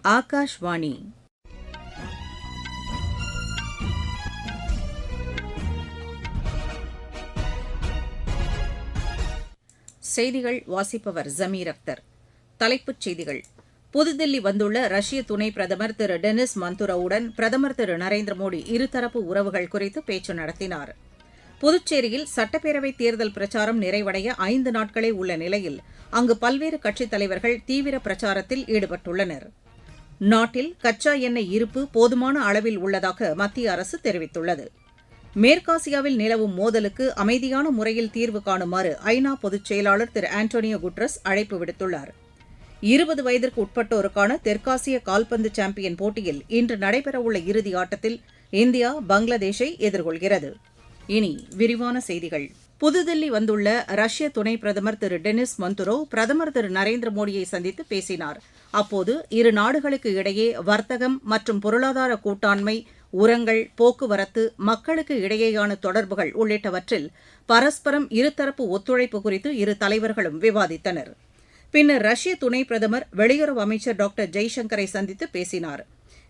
ஆகாஷ்வாணி. செய்திகள் வாசிப்பவர் ஜமீர் அக்தர். தலைப்புச் செய்திகள். புதுதில்லி வந்துள்ள ரஷ்ய துணை பிரதமர் திரு டெனிஸ் மந்துரோவுடன் பிரதமர் திரு நரேந்திர மோடி இருதரப்பு உறவுகள் குறித்து பேச்சு நடத்தினார். புதுச்சேரியில் சட்டப்பேரவைத் தேர்தல் பிரச்சாரம் நிறைவடைய 5 நாட்களே உள்ள நிலையில் அங்கு பல்வேறு கட்சித் தலைவர்கள் தீவிர பிரச்சாரத்தில் ஈடுபட்டுள்ளனர். நாட்டில் கச்சா எண்ணெய் இருப்பு போதுமான அளவில் உள்ளதாக மத்திய அரசு தெரிவித்துள்ளது. மேற்காசியாவில் நிலவும் மோதலுக்கு அமைதியான முறையில் தீர்வு காணுமாறு ஐநா பொதுச் செயலாளர் திரு ஆண்டோனியோ குட்ரஸ் அழைப்பு விடுத்துள்ளார். 20 வயதிற்கு உட்பட்டோருக்கான தெற்காசிய கால்பந்து சாம்பியன் போட்டியில் இன்று நடைபெறவுள்ள இறுதி ஆட்டத்தில் இந்தியா பங்களாதேஷை எதிர்கொள்கிறது. இனி விரிவான செய்திகள். புதுதில்லி வந்துள்ள ரஷ்ய துணை பிரதமர் திரு டெனிஸ் மந்துரோவ் பிரதமர் திரு நரேந்திர மோடியை சந்தித்து பேசினார். அப்போது இரு நாடுகளுக்கு இடையே வர்த்தகம் மற்றும் பொருளாதார கூட்டாண்மை, உரங்கள், போக்குவரத்து, மக்களுக்கு இடையேயான தொடர்புகள் உள்ளிட்டவற்றில் பரஸ்பரம் இருதரப்பு ஒத்துழைப்பு குறித்து இரு தலைவர்களும் விவாதித்தனர். பின்னர் ரஷ்ய துணை பிரதமர் வெளியுறவு அமைச்சர் டாக்டர் ஜெய்சங்கரை சந்தித்து பேசினார்.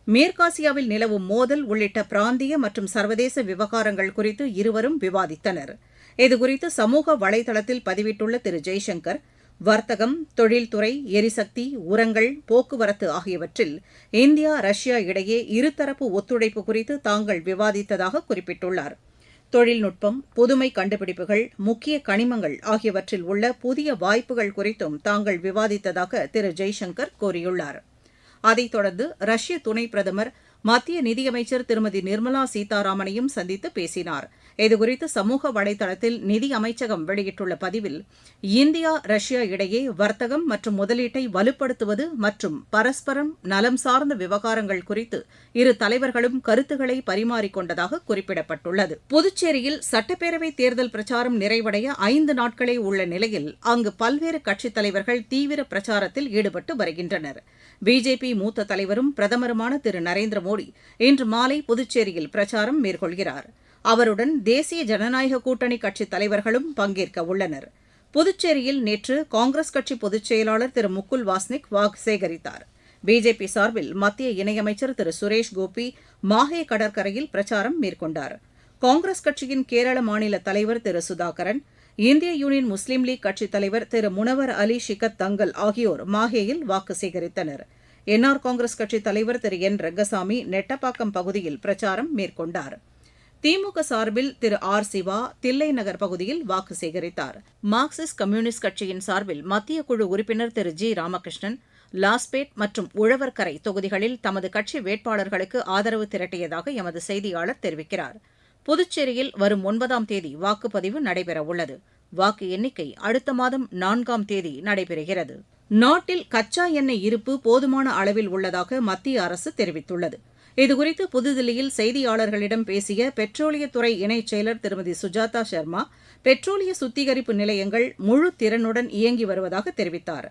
மேற்காசியாவில் நிலவும் மோதல் உள்ளிட்ட பிராந்திய மற்றும் சர்வதேச விவகாரங்கள் குறித்து இருவரும் விவாதித்தனர். இதுகுறித்து சமூக வலைதளத்தில் பதிவிட்டுள்ள திரு ஜெய்சங்கர், வர்த்தகம், தொழில்துறை, எரிசக்தி, உரங்கள், போக்குவரத்து ஆகியவற்றில் இந்தியா ரஷ்யா இடையே இருதரப்பு ஒத்துழைப்பு குறித்து தாங்கள் விவாதித்ததாக குறிப்பிட்டுள்ளார். தொழில்நுட்பம், புதுமை கண்டுபிடிப்புகள், முக்கிய கனிமங்கள் ஆகியவற்றில் உள்ள புதிய வாய்ப்புகள் குறித்தும் தாங்கள் விவாதித்ததாக திரு ஜெய்சங்கர் கூறியுள்ளார். அதைத் தொடர்ந்து ரஷ்ய துணை பிரதமர் மத்திய நிதியமைச்சர் திருமதி நிர்மலா சீதாராமனையும் சந்தித்து பேசினார். இதுகுறித்து சமூக வலைதளத்தில் நிதி அமைச்சகம் வெளியிட்டுள்ள பதிவில், இந்தியா ரஷ்யா இடையே வர்த்தகம் மற்றும் முதலீட்டை வலுப்படுத்துவது மற்றும் பரஸ்பரம் நலம் சார்ந்த விவகாரங்கள் குறித்து இரு தலைவர்களும் கருத்துக்களை பரிமாறிக்கொண்டதாக குறிப்பிடப்பட்டுள்ளது. புதுச்சேரியில் சட்டப்பேரவைத் தேர்தல் பிரச்சாரம் நிறைவடைய 5 நாட்களே உள்ள நிலையில் அங்கு பல்வேறு கட்சித் தலைவர்கள் தீவிர பிரச்சாரத்தில் ஈடுபட்டு வருகின்றனர். பிஜேபி மூத்த தலைவரும் பிரதமருமான திரு நரேந்திர மோடி இன்று மாலை புதுச்சேரியில் பிரச்சாரம் மேற்கொள்கிறார். அவருடன் தேசிய ஜனநாயக கூட்டணி கட்சித் தலைவர்களும் பங்கேற்க உள்ளனர். புதுச்சேரியில் நேற்று காங்கிரஸ் கட்சி பொதுச் செயலாளர் திரு முகுல் வாஸ்னிக் வாக்கு சேகரித்தார். பிஜேபி சார்பில் மத்திய இணையமைச்சர் திரு சுரேஷ் கோபி மாஹே கடற்கரையில் பிரச்சாரம் மேற்கொண்டார். காங்கிரஸ் கட்சியின் கேரள மாநில தலைவர் திரு சுதாகரன், இந்திய யூனியன் முஸ்லீம் லீக் கட்சித் தலைவர் திரு முனவர் அலி ஷிகத் தங்கல் ஆகியோர் மாஹேயில் வாக்கு சேகரித்தனர். என்ஆர் காங்கிரஸ் கட்சித் தலைவர் திரு என் ரங்கசாமி நெட்டப்பாக்கம் பகுதியில் பிரச்சாரம் மேற்கொண்டார். திமுக சார்பில் திரு ஆர் சிவா தில்லை நகர் பகுதியில் வாக்கு சேகரித்தார். மார்க்சிஸ்ட் கம்யூனிஸ்ட் கட்சியின் சார்பில் மத்திய குழு உறுப்பினர் திரு ஜி ராமகிருஷ்ணன் லாஸ்பேட் மற்றும் உழவர்கரை தொகுதிகளில் தமது கட்சி வேட்பாளர்களுக்கு ஆதரவு திரட்டியதாக எமது செய்தியாளர் தெரிவிக்கிறார். புதுச்சேரியில் வரும் 9ஆம் தேதி வாக்குப்பதிவு நடைபெறவுள்ளது. வாக்கு எண்ணிக்கை அடுத்த மாதம் 4ஆம் தேதி நடைபெறுகிறது. நாட்டில் கச்சா எண்ணெய் இருப்பு போதுமான அளவில் உள்ளதாக மத்திய அரசு தெரிவித்துள்ளது. இதுகுறித்து புதுதில்லியில் செய்தியாளர்களிடம் பேசிய பெட்ரோலியத்துறை இணைச் செயலர் திருமதி சுஜாதா சர்மா, பெட்ரோலிய சுத்திகரிப்பு நிலையங்கள் முழு திறனுடன் இயங்கி வருவதாக தெரிவித்தார்.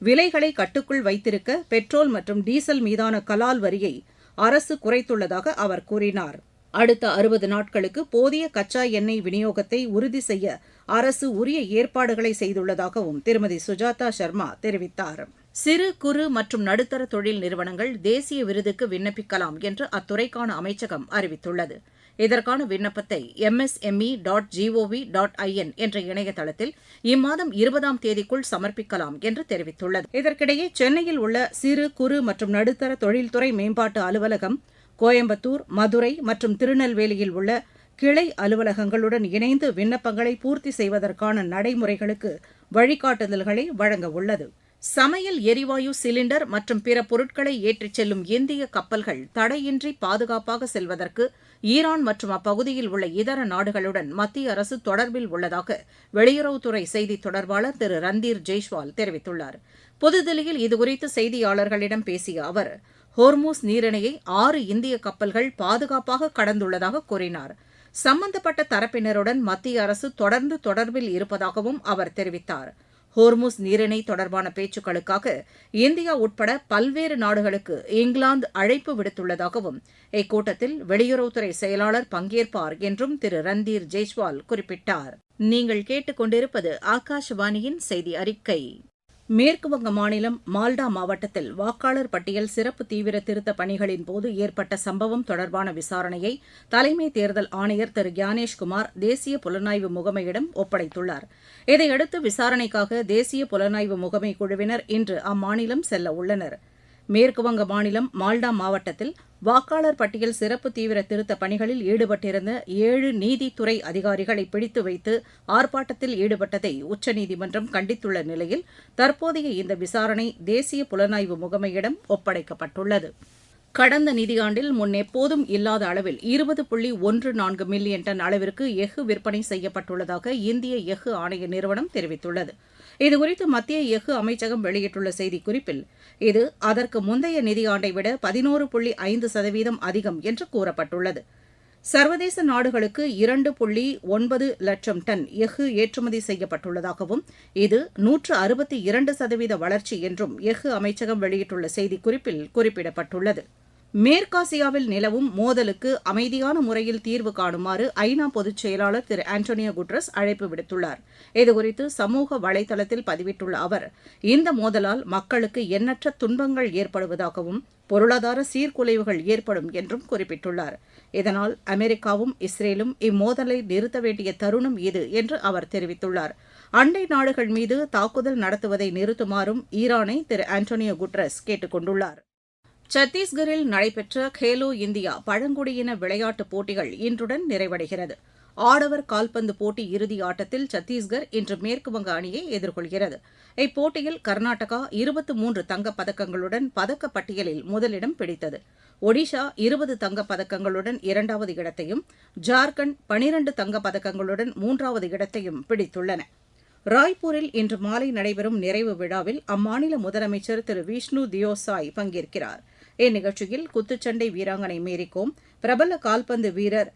விலைகளை கட்டுக்குள் வைத்திருக்க பெட்ரோல் மற்றும் டீசல் மீதான கலால் வரியை அரசு குறைத்துள்ளதாக அவர் கூறினார். அடுத்த 60 நாட்களுக்கு போதிய கச்சா எண்ணெய் விநியோகத்தை உறுதி செய்ய அரசு உரிய ஏற்பாடுகளை செய்துள்ளதாகவும் திருமதி சுஜாதா சர்மா தெரிவித்தார். சிறு குறு மற்றும் நடுத்தர தொழில் நிறுவனங்கள் தேசிய விருதுக்கு விண்ணப்பிக்கலாம் என்று அத்துறைக்கான அமைச்சகம் அறிவித்துள்ளது. இதற்கான விண்ணப்பத்தை msme.gov.in என்ற இணையதளத்தில் இம்மாதம் 20ஆம் தேதிக்குள் சமர்ப்பிக்கலாம் என்று தெரிவித்துள்ளது. இதற்கிடையே சென்னையில் உள்ள சிறு குறு மற்றும் நடுத்தர தொழில்துறை மேம்பாட்டு அலுவலகம் கோயம்புத்தூர், மதுரை மற்றும் திருநெல்வேலியில் உள்ள கிளை அலுவலகங்களுடன் இணைந்து விண்ணப்பங்களை பூர்த்தி செய்வதற்கான நடைமுறைகளுக்கு வழிகாட்டுதல்களை வழங்க உள்ளது. சமையல் எரிவாயு சிலிண்டர் மற்றும் பிற பொருட்களை ஏற்றிச் செல்லும் இந்திய கப்பல்கள் தடையின்றி பாதுகாப்பாக செல்வதற்கு ஈரான் மற்றும் அப்பகுதியில் உள்ள இதர நாடுகளுடன் மத்திய அரசு தொடர்பில் உள்ளதாக வெளியுறவுத்துறை செய்தித் தொடர்பாளர் திரு ரந்தீர் ஜெய்ஸ்வால் தெரிவித்துள்ளார். புதுதில்லியில் இதுகுறித்து செய்தியாளர்களிடம் பேசிய அவர், ஹோர்மூஸ் நீரிணையை 6 இந்திய கப்பல்கள் பாதுகாப்பாக கடந்துள்ளதாக கூறினார். சம்பந்தப்பட்ட தரப்பினருடன் மத்திய அரசு தொடர்ந்து தொடர்பில் இருப்பதாகவும் அவர் தெரிவித்தார். ஹோர்முஸ் நீரிணை தொடர்பான பேச்சுக்களுக்காக இந்தியா உட்பட பல்வேறு நாடுகளுக்கு இங்கிலாந்து அழைப்பு விடுத்துள்ளதாகவும் இக்கூட்டத்தில் வெளியுறவுத்துறை செயலாளர் பங்கேற்பார் என்றும் திரு ரந்தீர் ஜெய்ஸ்வால் குறிப்பிட்டார். நீங்கள் கேட்டுக்கொண்டிருப்பது ஆகாஷவாணியின் செய்தி அறிக்கை. மேற்குவங்க மாநிலம் மால்டா மாவட்டத்தில் வாக்காளர் பட்டியல் சிறப்பு தீவிர திருத்தப் பணிகளின் போது ஏற்பட்ட சம்பவம் தொடர்பான விசாரணையை தலைமை தேர்தல் ஆணையர் திரு கியானேஷ்குமார் தேசிய புலனாய்வு முகமையிடம் ஒப்படைத்துள்ளார். இதையடுத்து விசாரணைக்காக தேசிய புலனாய்வு முகமை குழுவினர் இன்று அம்மாநிலம் செல்ல உள்ளனர். மேற்குவங்க மாநிலம் மால்டா மாவட்டத்தில் வாக்காளர் பட்டியல் சிறப்பு தீவிர திருத்தப் பணிகளில் ஈடுபட்டிருந்த 7 நீதித்துறை அதிகாரிகளை பிடித்து வைத்து ஆர்ப்பாட்டத்தில் ஈடுபட்டதை உச்சநீதிமன்றம் கண்டித்துள்ள நிலையில் தற்போதைய இந்த விசாரணை தேசிய புலனாய்வு முகமையிடம் ஒப்படைக்கப்பட்டுள்ளது. கடந்த நிதியாண்டில் முன்னெப்போதும் இல்லாத அளவில் 20.14 மில்லியன் டன் அளவிற்கு எஃகு விற்பனை செய்யப்பட்டுள்ளதாக இந்திய எஃகு ஆணைய நிறுவனம் தெரிவித்துள்ளது. இதுகுறித்து மத்திய எஃகு அமைச்சகம் வெளியிட்டுள்ள செய்திக்குறிப்பில் இது அதற்கு முந்தைய நிதியாண்டை விட 11.5% அதிகம் என்று கூறப்பட்டுள்ளது. சர்வதேச நாடுகளுக்கு 2.9 லட்சம் டன் எஃகு ஏற்றுமதி செய்யப்பட்டுள்ளதாகவும் இது 162% வளர்ச்சி என்றும் எஃகு அமைச்சகம் வெளியிட்டுள்ள செய்திக்குறிப்பில் குறிப்பிடப்பட்டுள்ளது. மேற்காசியாவில் நிலவும் மோதலுக்கு அமைதியான முறையில் தீர்வு காணுமாறு ஐநா பொதுச் செயலாளர் திரு ஆண்டோனியோ குட்ரஸ் அழைப்பு விடுத்துள்ளார். இதுகுறித்து சமூக வலைதளத்தில் பதிவிட்டுள்ள அவர், இந்த மோதலால் மக்களுக்கு எண்ணற்ற துன்பங்கள் ஏற்படுவதாகவும் பொருளாதார சீர்குலைவுகள் ஏற்படும் என்றும் குறிப்பிட்டுள்ளார். இதனால் அமெரிக்காவும் இஸ்ரேலும் இம்மோதலை நிறுத்த வேண்டிய தருணம் இது என்று அவர் தெரிவித்துள்ளார். அண்டை நாடுகள் மீது தாக்குதல் நடத்துவதை நிறுத்துமாறும் ஈரானை திரு ஆண்டோனியோ குட்ரஸ் கேட்டுக் கொண்டுள்ளார். சத்தீஸ்கரில் நடைபெற்ற கேலோ இந்தியா பழங்குடியின விளையாட்டுப் போட்டிகள் இன்றுடன் நிறைவடைகிறது. ஆடவர் கால்பந்து போட்டி இறுதி ஆட்டத்தில் சத்தீஸ்கர் இன்று மேற்குவங்க அணியை எதிர்கொள்கிறது. இப்போட்டியில் கர்நாடகா 23 தங்கப் பதக்கங்களுடன் பதக்கப்பட்டியலில் முதலிடம் பிடித்தது. ஒடிஷா 20 தங்கப் பதக்கங்களுடன் இரண்டாவது இடத்தையும், ஜார்க்கண்ட் 12 தங்கப் பதக்கங்களுடன் மூன்றாவது இடத்தையும் பிடித்துள்ளன. ராய்ப்பூரில் இன்று மாலை நடைபெறும் நிறைவு விழாவில் அம்மாநில முதலமைச்சர் திரு விஷ்ணு தியோசாய் பங்கேற்கிறார். இந்நிகழ்ச்சியில் குத்துச்சண்டை வீராங்கனை மேரிகோம், பிரபல கால்பந்து வீரர்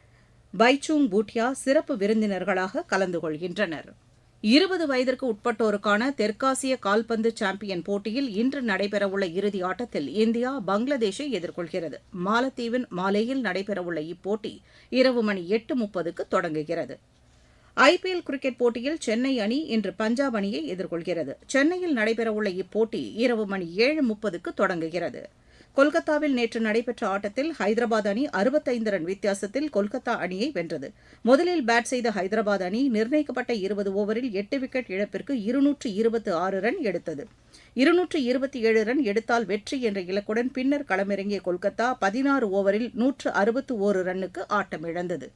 பைச்சூங் பூட்டியா சிறப்பு விருந்தினர்களாக கலந்து கொள்கின்றனர். 20 வயதிற்கு உட்பட்டோருக்கான தெற்காசிய கால்பந்து சாம்பியன் போட்டியில் இன்று நடைபெறவுள்ள இறுதி ஆட்டத்தில் இந்தியா பங்களாதேஷை எதிர்கொள்கிறது. மாலத்தீவின் மாலேயில் நடைபெறவுள்ள இப்போட்டி இரவு மணி 8:30க்கு தொடங்குகிறது. ஐபிஎல் கிரிக்கெட் போட்டியில் சென்னை அணி இன்று பஞ்சாப் அணியை எதிர்கொள்கிறது. சென்னையில் நடைபெறவுள்ள இப்போட்டி இரவு மணி 7:30க்கு தொடங்குகிறது. கொல்கத்தாவில் நேற்று நடைபெற்ற ஆட்டத்தில் ஹைதராபாத் அணி 65 ரன் வித்தியாசத்தில் கொல்கத்தா அணியை வென்றது. முதலில் பேட் செய்த ஹைதராபாத் அணி நிர்ணயிக்கப்பட்ட 20 ஓவரில் 8 விக்கெட் இழப்பிற்கு 226 ரன் எடுத்தது. 227 ரன் எடுத்தால் வெற்றி என்ற இலக்குடன் பின்னர் களமிறங்கிய கொல்கத்தா 16 ஓவரில் 161 ரன்னுக்கு ஆட்டமிழந்தது.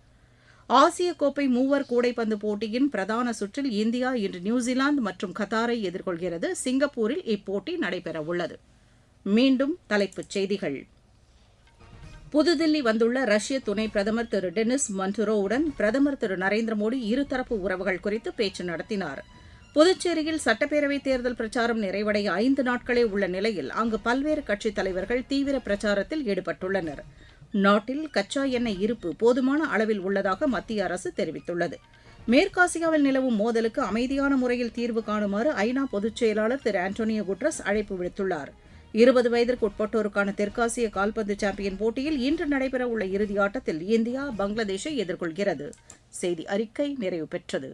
ஆசிய கோப்பை மூவர் கூடைப்பந்து போட்டியின் பிரதான சுற்றில் இந்தியா இன்று நியூசிலாந்து மற்றும் கத்தாரை எதிர்கொள்கிறது. சிங்கப்பூரில் இப்போட்டி நடைபெறவுள்ளது. மீண்டும் தலைப்புச் செய்திகள். புதுதில்லி வந்துள்ள ரஷ்ய துணை பிரதமர் திரு டெனிஸ் மன்டுரோவுடன் பிரதமர் திரு நரேந்திர மோடி இருதரப்பு உறவுகள் குறித்து பேச்சு நடத்தினார். புதுச்சேரியில் சட்டப்பேரவைத் தேர்தல் பிரச்சாரம் நிறைவடைய 5 நாட்களே உள்ள நிலையில் அங்கு பல்வேறு கட்சித் தலைவர்கள் தீவிர பிரச்சாரத்தில் ஈடுபட்டுள்ளனர். நாட்டில் கச்சா எண்ணெய் இருப்பு போதுமான அளவில் உள்ளதாக மத்திய அரசு தெரிவித்துள்ளது. மேற்காசியாவில் நிலவும் மோதலுக்கு அமைதியான முறையில் தீர்வு காணுமாறு ஐநா பொதுச் செயலாளர் திரு ஆண்டோனியோ குட்ரஸ் அழைப்பு விடுத்துள்ளார். 20 வயதிற்கு உட்பட்டோருக்கான தெற்காசிய கால்பந்து சாம்பியன் போட்டியில் இன்று நடைபெறவுள்ள இறுதி ஆட்டத்தில் இந்தியா பங்களாதேஷை எதிர்கொள்கிறது. செய்தி அறிக்கை நிறைவு பெற்றது.